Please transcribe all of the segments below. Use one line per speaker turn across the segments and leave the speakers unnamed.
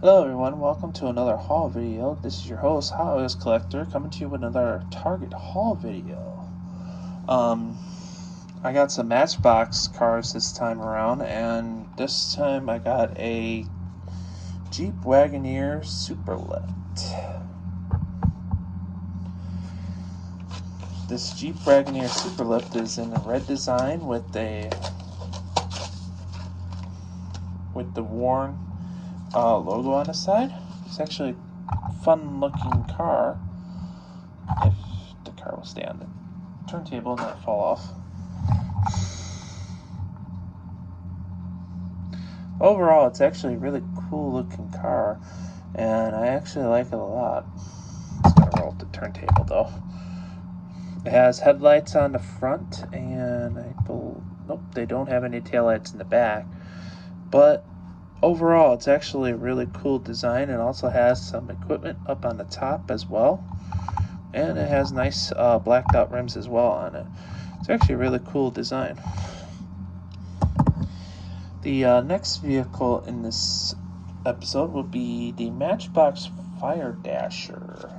Hello everyone, welcome to another haul video. This is your host, Hot Wheels Collector, coming to you with another Target haul video. I got some Matchbox cars this time around, and this time I got a Jeep Wagoneer Superlit. This Jeep Wagoneer Superlift is in a red design with the worn logo on the side. It's actually a fun looking car if the car will stay on the turntable and not fall off. Overall, it's actually a really cool looking car, and I actually like it a lot. It's gonna roll up the turntable though. It has headlights on the front, and nope, they don't have any taillights in the back. But overall, it's actually a really cool design. It also has some equipment up on the top as well, and it has nice blacked out rims as well on it. It's actually a really cool design. The next vehicle in this episode will be the Matchbox Fire Dasher.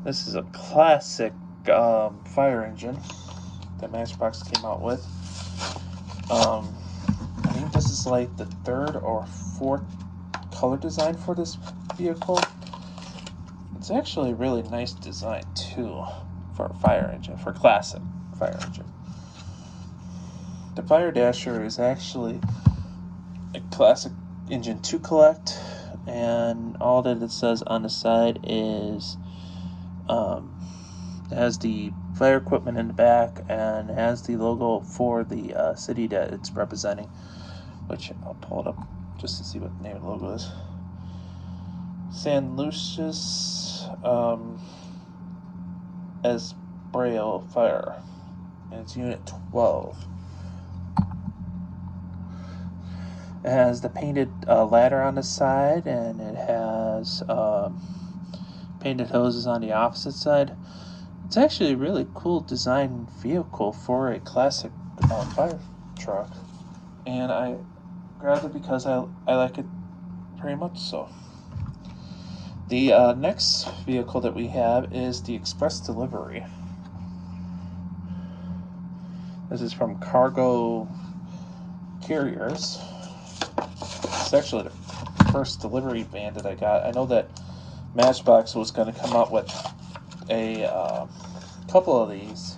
This is a classic fire engine that Matchbox came out with. I think this is like the third or fourth color design for this vehicle. It's actually a really nice design too for a fire engine, for a classic fire engine. The Fire Dasher is actually a classic engine to collect, and all that it says on the side is it has the fire equipment in the back and has the logo for the city that it's representing, which I'll pull it up just to see what the name of the logo is. San Lucius Esbreo Fire, and it's Unit 12. It has the painted ladder on the side, and it has painted hoses on the opposite side. It's actually a really cool design vehicle for a classic fire truck, and I grabbed it because I like it pretty much so. The next vehicle that we have is the Express Delivery. This is from Cargo Carriers. It's actually the first delivery van that I got. I know that Matchbox was going to come out with a couple of these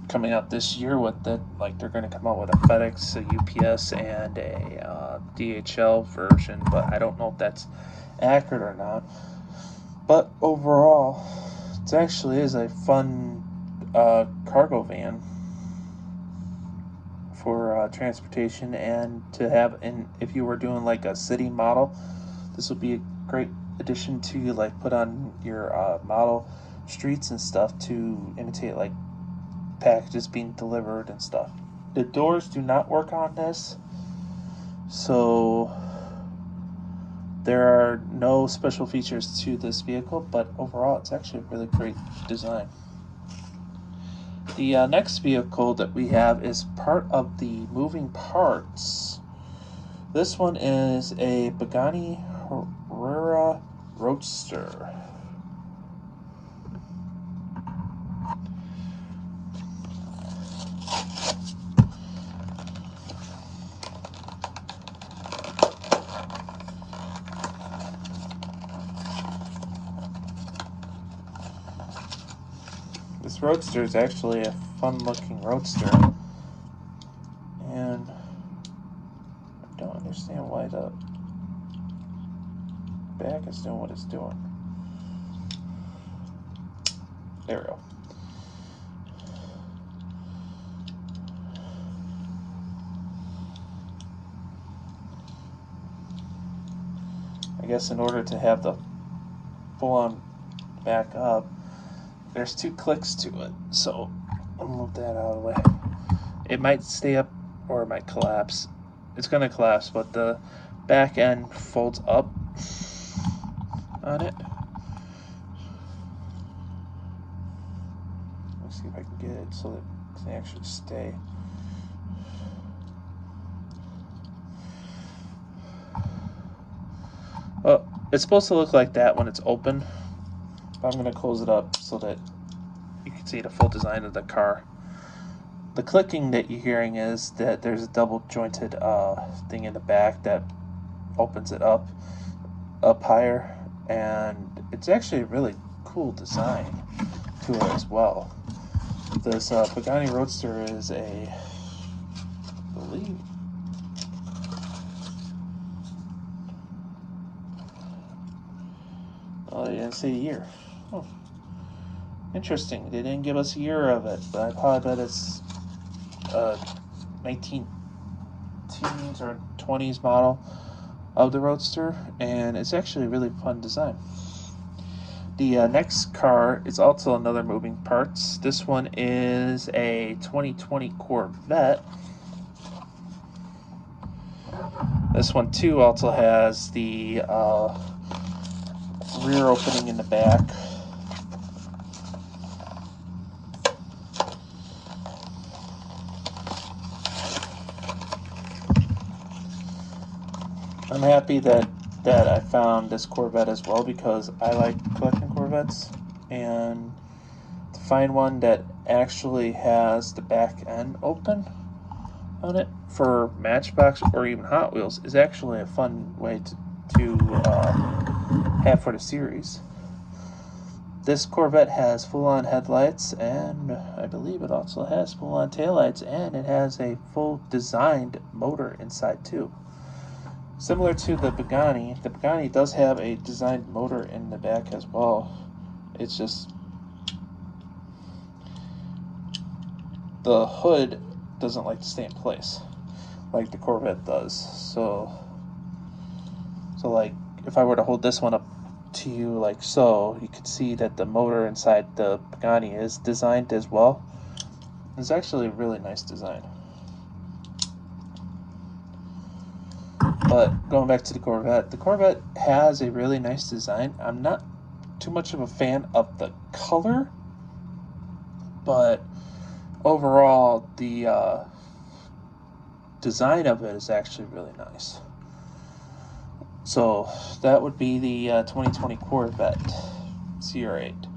coming out this year with it. Like they're going to come out with a FedEx, a UPS, and a DHL version, but I don't know if that's accurate or not. But overall, it actually is a fun cargo van for transportation, and to have, and if you were doing like a city model, this would be a great addition to like put on your model streets and stuff to imitate like packages being delivered and stuff. The doors do not work on this, so there are no special features to this vehicle, but overall it's actually a really great design. The next vehicle that we have is part of the moving parts. This one is a Pagani Huayra Roadster. This Roadster is actually a fun-looking Roadster, and I don't understand why the back is doing what it's doing. There we go. I guess in order to have the full-on back up, there's two clicks to it, so I'll move that out of the way. It might stay up or it might collapse. It's going to collapse, but the back end folds up on it. Let's see if I can get it so that it can actually stay. Well, it's supposed to look like that when it's open. But I'm going to close it up so that you can see the full design of the car. The clicking that you're hearing is that there's a double jointed thing in the back that opens it up higher, and it's actually a really cool design to it as well. This Pagani Roadster is I believe, oh, they didn't say a year. Oh, interesting. They didn't give us a year of it, but I probably bet it's 19 teens or 20s model of the Roadster, and it's actually a really fun design. The next car is also another moving parts. This one is a 2020 Corvette. This one too also has the rear opening in the back. I'm happy that I found this Corvette as well, because I like collecting Corvettes, and to find one that actually has the back end open on it for Matchbox or even Hot Wheels is actually a fun way to have for the series. This Corvette has full-on headlights, and I believe it also has full-on taillights, and it has a full designed motor inside too. Similar to the Pagani does have a designed motor in the back as well. It's just the hood doesn't like to stay in place like the Corvette does. So like if I were to hold this one up to you like so, you could see that the motor inside the Pagani is designed as well. It's actually a really nice design. But going back to the Corvette has a really nice design. I'm not too much of a fan of the color, but overall the design of it is actually really nice. So that would be the 2020 Corvette CR8.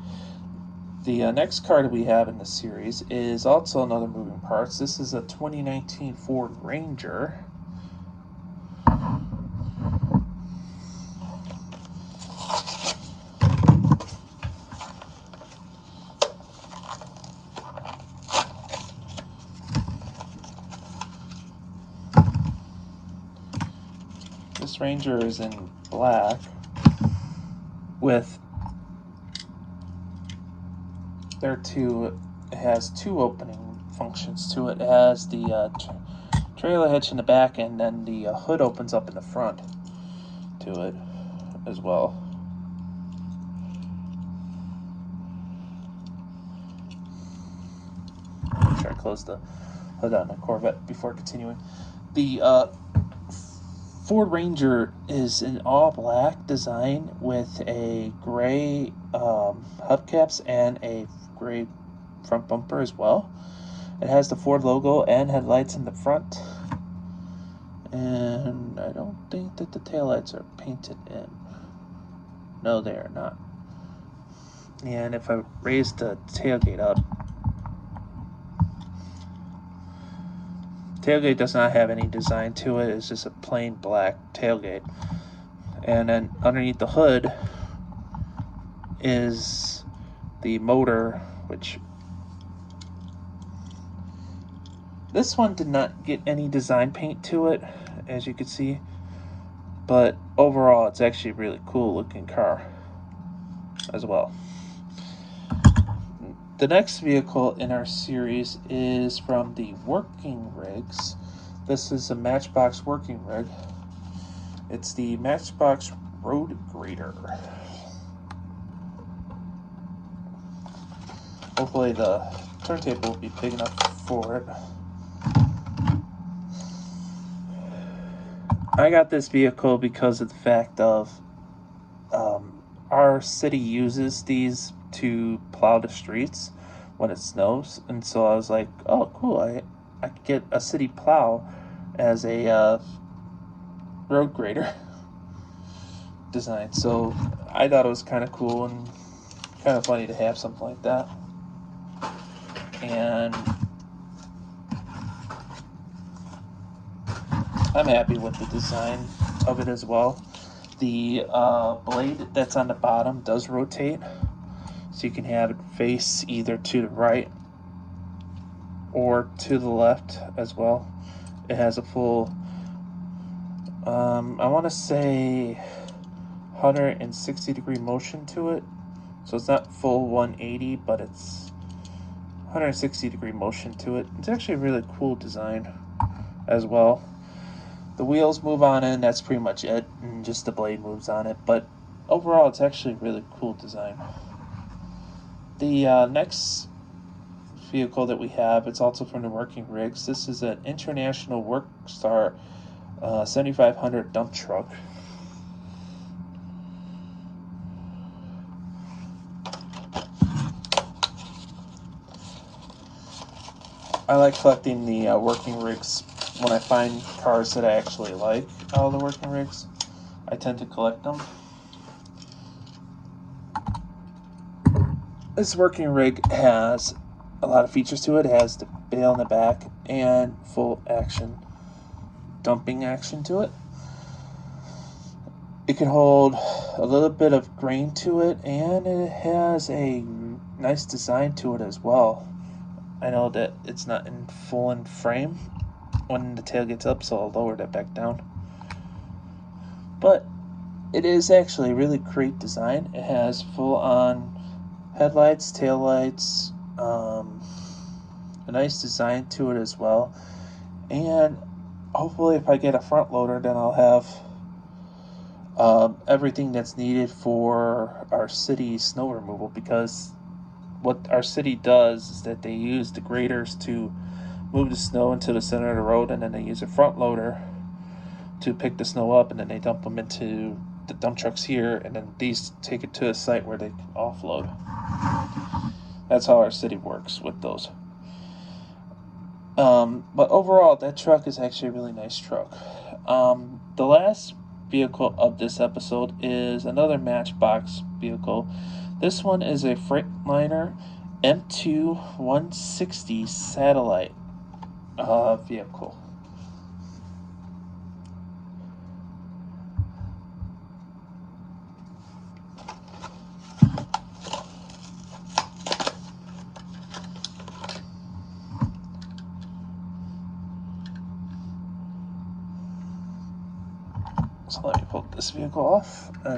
The next car that we have in the series is also another moving parts. This is a 2019 Ford Ranger. This Ranger is in black with it has two opening functions to it. It has the trailer hitch in the back, and then the hood opens up in the front to it as well. Make sure I close the hood on the Corvette before continuing. The Ford Ranger is an all black design with a gray hubcaps and a gray front bumper as well. It has the Ford logo and headlights in the front, and I don't think that the taillights are painted in. No, they are not. And if I raise the tailgate up, tailgate does not have any design to it. It's just a plain black tailgate. And then underneath the hood is the motor, which this one did not get any design paint to it, as you can see. But overall, it's actually a really cool looking car as well. The next vehicle in our series is from the Working Rigs. This is a Matchbox working rig. It's the Matchbox Road Grader. Hopefully the turntable will be big enough for it. I got this vehicle because of the fact of our city uses these to plow the streets when it snows, and so I was like, oh cool, I could get a city plow as a road grader. design. So I thought it was kind of cool and kind of funny to have something like that. And I'm happy with the design of it as well. The blade that's on the bottom does rotate, so you can have it face either to the right or to the left as well. It has a full, I want to say 160 degree motion to it. So it's not full 180, but it's 160 degree motion to it. It's actually a really cool design as well. The wheels move on in, that's pretty much it, and just the blade moves on it. But overall, it's actually a really cool design. The next vehicle that we have, it's also from the Working Rigs. This is an International Workstar 7500 dump truck. I like collecting the Working Rigs. When I find cars that I actually like out of the Working Rigs, I tend to collect them. This Working Rig has a lot of features to it. It has the bale in the back and full action dumping action to it. It can hold a little bit of grain to it, and it has a nice design to it as well. I know that it's not in full in frame when the tail gets up, so I'll lower that back down. But it is actually a really great design. It has full on headlights, taillights, a nice design to it as well. And hopefully if I get a front loader, then I'll have everything that's needed for our city snow removal, because what our city does is that they use the graders to move the snow into the center of the road, and then they use a front loader to pick the snow up, and then they dump them into the dump trucks here, and then these take it to a site where they can offload. That's how our city works with those. But overall, that truck is actually a really nice truck. The last vehicle of this episode is another Matchbox vehicle. This one is a Freightliner M2 160 satellite vehicle. So let me pull this vehicle off and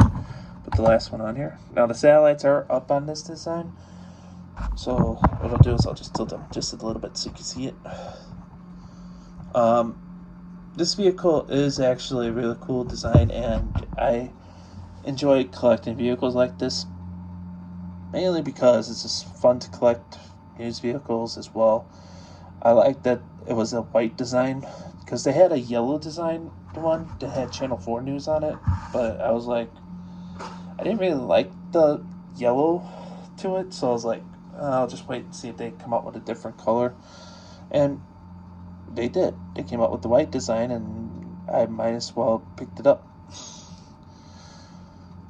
put the last one on here. Now the satellites are up on this design, so what I'll do is I'll just tilt them just a little bit so you can see it. This vehicle is actually a really cool design, and I enjoy collecting vehicles like this, mainly because it's just fun to collect used vehicles as well. I like that it was a white design, because they had a yellow design one that had Channel 4 News on it, but I was like, I didn't really like the yellow to it, so I was like, I'll just wait and see if they come up with a different color. And they did. They came out with the white design, and I might as well picked it up.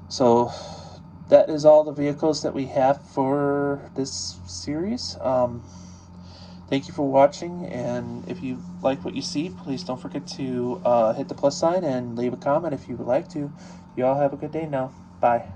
So that is all the vehicles that we have for this series. Thank you for watching, and if you like what you see, please don't forget to hit the plus sign and leave a comment if you would like to. You all have a good day now. Bye.